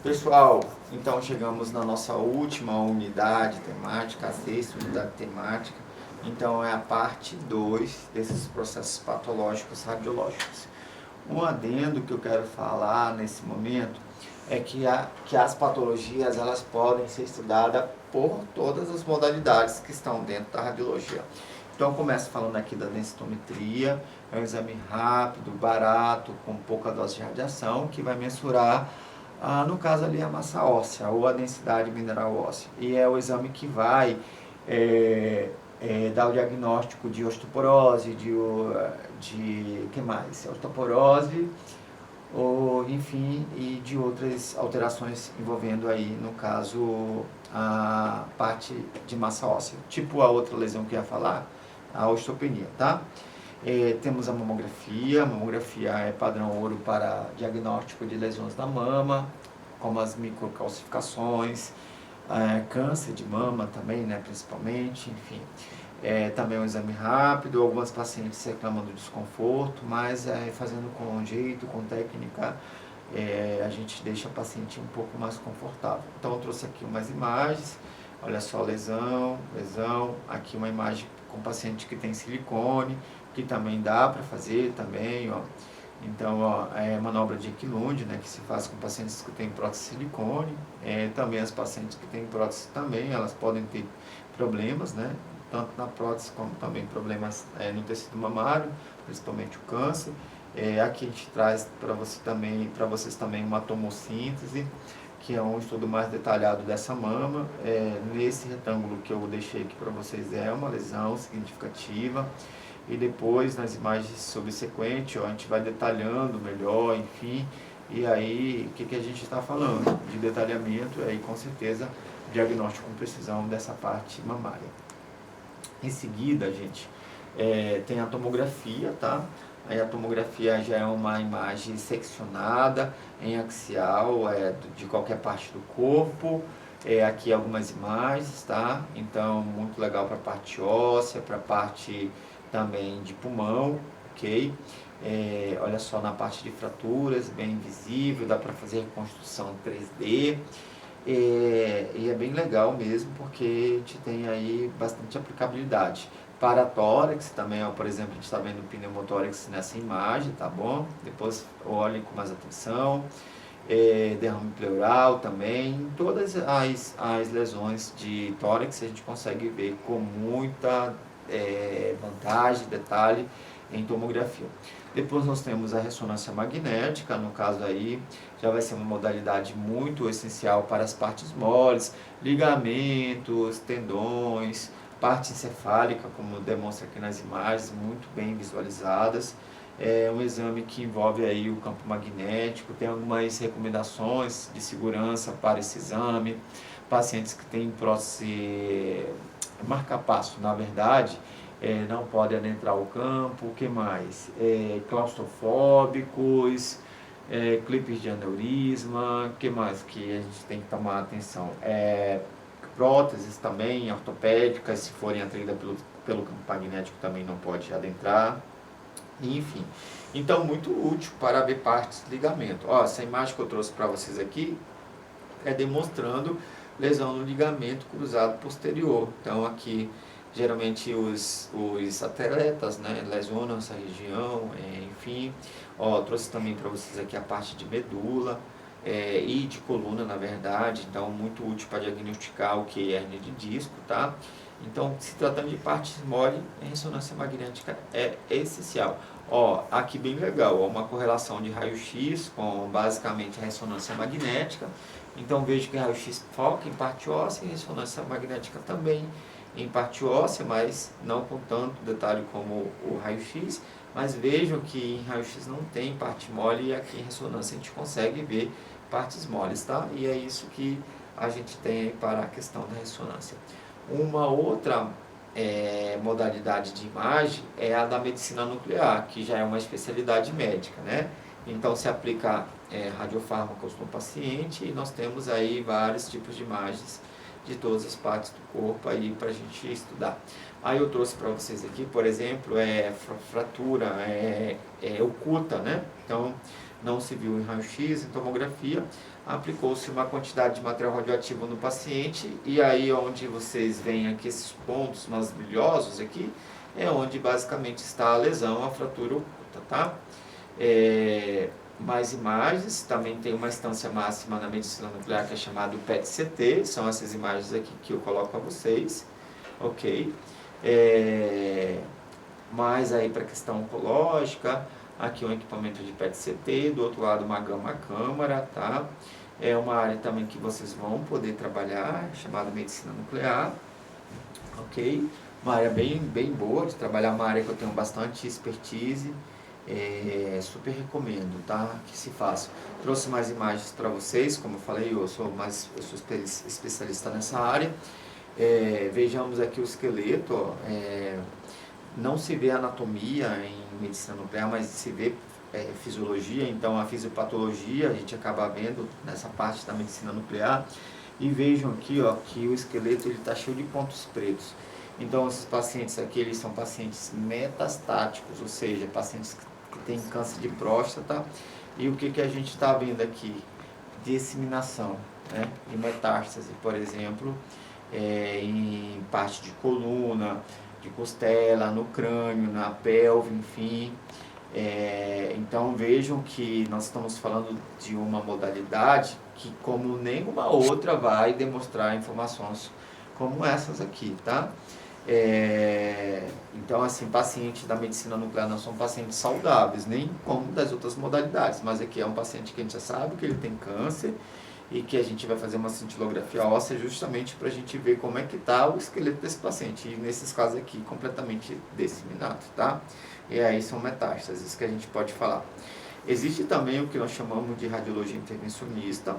Pessoal, então chegamos na nossa última unidade temática, a sexta unidade temática. Então é a parte 2 desses processos patológicos radiológicos. Um adendo que eu quero falar nesse momento é que as patologias elas podem ser estudadas por todas as modalidades que estão dentro da radiologia. Então eu começo falando aqui da densitometria, é um exame rápido, barato, com pouca dose de radiação, que vai mensurar no caso ali a massa óssea ou a densidade mineral óssea. E é o exame que vai dar o diagnóstico de osteoporose, de que mais? Osteoporose, ou enfim, e de outras alterações envolvendo aí, no caso, a parte de massa óssea. Tipo a outra lesão que eu ia falar, a osteopenia, tá? Temos a mamografia é padrão ouro para diagnóstico de lesões da mama, como as microcalcificações, câncer de mama também, né, principalmente, enfim. Também um exame rápido, algumas pacientes reclamam do desconforto, mas fazendo com jeito, com técnica, a gente deixa a paciente um pouco mais confortável. Então eu trouxe aqui umas imagens, olha só, lesão, aqui uma imagem com paciente que tem silicone, que também dá para fazer também, ó. Então, ó, manobra de Ekelund, né, que se faz com pacientes que têm prótese de silicone. Também as pacientes que têm prótese também, elas podem ter problemas, né, tanto na prótese como também problemas no tecido mamário, principalmente o câncer. Aqui a gente traz para vocês também uma tomossíntese, que é um estudo mais detalhado dessa mama. Nesse retângulo que eu deixei aqui para vocês é uma lesão significativa. E depois, nas imagens subsequentes, a gente vai detalhando melhor, enfim. E aí, o que a gente está falando? De detalhamento, aí com certeza, diagnóstico com precisão dessa parte mamária. Em seguida, gente, tem a tomografia, tá? Aí a tomografia já é uma imagem seccionada, em axial, de qualquer parte do corpo. Aqui algumas imagens, tá? Então, muito legal para a parte óssea, para a parte também de pulmão, ok? Olha só, na parte de fraturas, bem visível, dá para fazer reconstrução 3D. E é bem legal mesmo, porque a gente tem aí bastante aplicabilidade. Para tórax também, ó, por exemplo, a gente está vendo o pneumotórax nessa imagem, tá bom? Depois olhem com mais atenção. Derrame pleural também, todas as lesões de tórax a gente consegue ver com muita vantagem, detalhe em tomografia. Depois nós temos a ressonância magnética, no caso aí já vai ser uma modalidade muito essencial para as partes moles, ligamentos, tendões, parte encefálica, como demonstra aqui nas imagens, muito bem visualizadas. É um exame que envolve aí o campo magnético, tem algumas recomendações de segurança para esse exame. Pacientes que têm prótese marca-passo, na verdade, não podem adentrar o campo. O que mais? Claustrofóbicos, clipes de aneurisma, o que mais que a gente tem que tomar atenção? Próteses também, ortopédicas, se forem atraídas pelo campo magnético, também não pode adentrar. Enfim, então muito útil para ver partes de ligamento. Ó, essa imagem que eu trouxe para vocês aqui é demonstrando lesão no ligamento cruzado posterior. Então aqui geralmente os atletas, né, lesionam essa região, enfim. Ó, trouxe também para vocês aqui a parte de medula e de coluna, na verdade. Então muito útil para diagnosticar o que é hérnia de disco, tá? Então, se tratando de partes mole, a ressonância magnética é essencial. Ó, aqui bem legal, ó, uma correlação de raio-x com basicamente a ressonância magnética. Então, vejo que raio-x foca em parte óssea e ressonância magnética também em parte óssea, mas não com tanto detalhe como o raio-x. Mas vejam que em raio-x não tem parte mole e aqui em ressonância a gente consegue ver partes moles, tá? E é isso que a gente tem aí para a questão da ressonância. Uma outra modalidade de imagem é a da medicina nuclear, que já é uma especialidade médica, né? Então se aplica radiofármacos no paciente e nós temos aí vários tipos de imagens de todas as partes do corpo aí para a gente estudar. Aí eu trouxe para vocês aqui, por exemplo, fratura oculta, né? Então, não se viu em raio-x, em tomografia, aplicou-se uma quantidade de material radioativo no paciente, e aí onde vocês veem aqui esses pontos mais brilhosos aqui, é onde basicamente está a lesão, a fratura oculta, tá? Mais imagens, também tem uma instância máxima na medicina nuclear que é chamado PET-CT, são essas imagens aqui que eu coloco para vocês, ok? Mais aí para a questão oncológica, aqui um equipamento de PET-CT, do outro lado uma gama-câmara, tá? É uma área também que vocês vão poder trabalhar, chamada medicina nuclear, ok? Uma área bem boa de trabalhar, uma área que eu tenho bastante expertise, super recomendo, tá? Que se faça. Trouxe mais imagens para vocês, como eu falei, eu sou especialista nessa área. Vejamos aqui o esqueleto, ó, não se vê anatomia em medicina nuclear, mas se vê fisiologia, então a fisiopatologia a gente acaba vendo nessa parte da medicina nuclear. E vejam aqui, ó, que o esqueleto está cheio de pontos pretos. Então esses pacientes aqui, eles são pacientes metastáticos, ou seja, pacientes que têm câncer de próstata. E o que a gente está vendo aqui? Disseminação, né, de metástase, por exemplo, em parte de coluna, de costela, no crânio, na pelve, enfim. Então vejam que nós estamos falando de uma modalidade que, como nenhuma outra, vai demonstrar informações como essas aqui, tá? Então, assim, pacientes da medicina nuclear não são pacientes saudáveis, nem como das outras modalidades, mas aqui é um paciente que a gente já sabe que ele tem câncer e que a gente vai fazer uma cintilografia óssea justamente para a gente ver como é que está o esqueleto desse paciente, e nesses casos aqui completamente disseminado, tá? E aí são metástases que a gente pode falar. Existe também o que nós chamamos de radiologia intervencionista.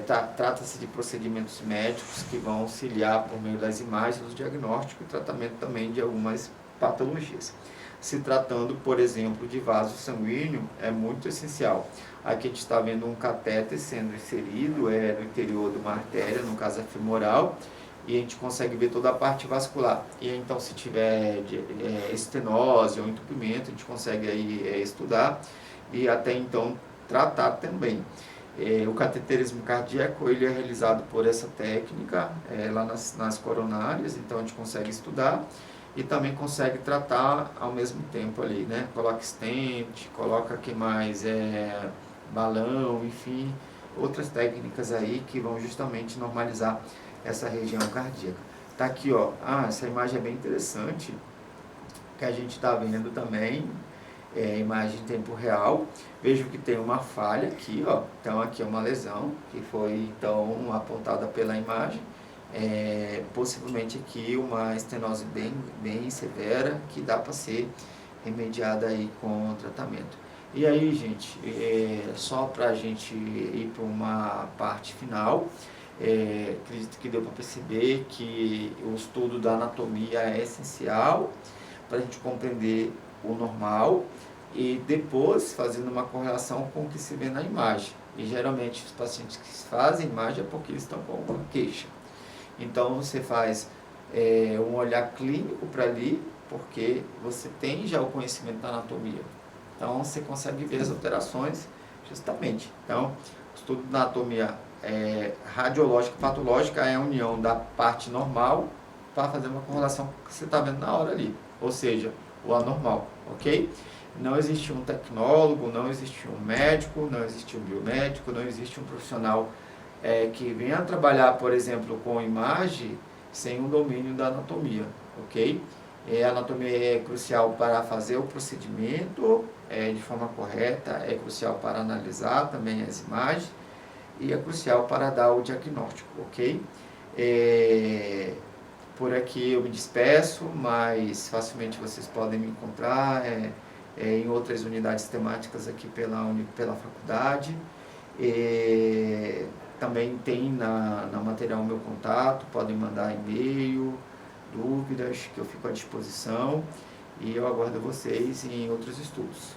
Trata-se de procedimentos médicos que vão auxiliar por meio das imagens no diagnóstico e tratamento também de algumas patologias. Se tratando, por exemplo, de vaso sanguíneo, é muito essencial. Aqui a gente está vendo um catéter sendo inserido no interior de uma artéria, no caso é femoral, e a gente consegue ver toda a parte vascular. E então, se tiver estenose ou entupimento, a gente consegue aí estudar e até então tratar também. O cateterismo cardíaco, ele é realizado por essa técnica lá nas coronárias, então a gente consegue estudar e também consegue tratar ao mesmo tempo ali, né? Coloca stent, coloca que mais, balão, enfim, outras técnicas aí que vão justamente normalizar essa região cardíaca. Tá aqui, ó, essa imagem é bem interessante, que a gente está vendo também, imagem em tempo real. Vejo que tem uma falha aqui, ó, então aqui é uma lesão que foi então apontada pela imagem, possivelmente aqui uma estenose bem severa que dá para ser remediada aí com o tratamento. E aí, gente, só para a gente ir para uma parte final, acredito que deu para perceber que o estudo da anatomia é essencial para a gente compreender o normal e depois fazendo uma correlação com o que se vê na imagem. E geralmente os pacientes que fazem imagem é porque eles estão com alguma queixa. Então você faz um olhar clínico para ali, porque você tem já o conhecimento da anatomia. Então você consegue ver as alterações justamente. Então, o estudo da anatomia radiológica e patológica é a união da parte normal para fazer uma correlação com o que você está vendo na hora ali, ou seja, o anormal, ok? Não existe um tecnólogo, não existe um médico, não existe um biomédico, não existe um profissional que venha trabalhar, por exemplo, com imagem sem um domínio da anatomia, ok? A anatomia é crucial para fazer o procedimento de forma correta, é crucial para analisar também as imagens e é crucial para dar o diagnóstico, ok? Por aqui eu me despeço, mas facilmente vocês podem me encontrar em outras unidades temáticas aqui pela faculdade. Também tem na material o meu contato, podem mandar e-mail, dúvidas, que eu fico à disposição, e eu aguardo vocês em outros estudos.